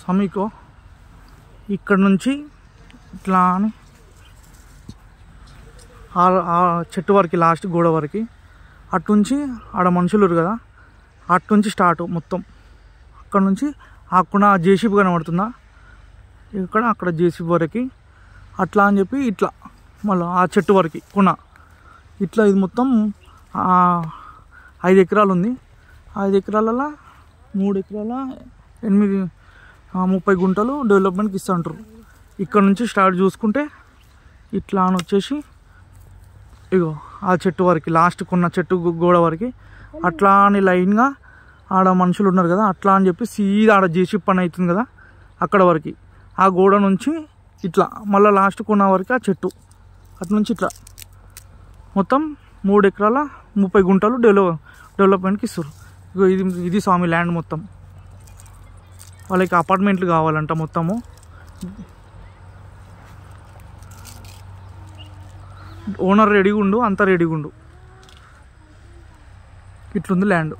సమీకో ఇక్కడ నుంచి ఇట్లా అని ఆ చెట్టు వరకు లాస్ట్ గోడ వరకు అట్నుంచి ఆడ మనుషులు కదా అట్నుంచి స్టార్ట్ మొత్తం అక్కడ నుంచి ఆకున్న జేసీబీ కనబడుతుందా ఇక్కడ అక్కడ జేసీబీ వరకు అట్లా అని చెప్పి ఇట్లా మళ్ళీ ఆ చెట్టు వరకు కొన ఇట్లా ఇది మొత్తం 5 ఎకరాలు ఉంది. 5 ఎకరాలలో 3 ఎకరాల 30 గుంటలు డెవలప్మెంట్కి ఇస్తుంటారు. ఇక్కడ నుంచి స్టార్ట్ చూసుకుంటే ఇట్లా అని వచ్చేసి ఇగో ఆ చెట్టు వరకు లాస్ట్ కొన్న చెట్టు గోడ వరకు అట్లా అని లైన్గా ఆడ మనుషులు ఉన్నారు కదా అట్లా అని చెప్పి సీదా ఆడ జేసీబీ పని అవుతుంది కదా అక్కడ వరకు ఆ గోడ నుంచి ఇట్లా మళ్ళీ లాస్ట్ కొన్న వరకు ఆ చెట్టు అటు నుంచి ఇట్లా మొత్తం 3 ఎకరాల 30 గుంటలు డెవలప్మెంట్కి ఇస్తారు. ఇది స్వామి ల్యాండ్ మొత్తం. వాళ్ళకి అపార్ట్మెంట్లు కావాలంట మొత్తము. ఓనర్ రెడీగా ఉండు, అంతా రెడీగా ఉండు. ఇట్లుంది ల్యాండ్.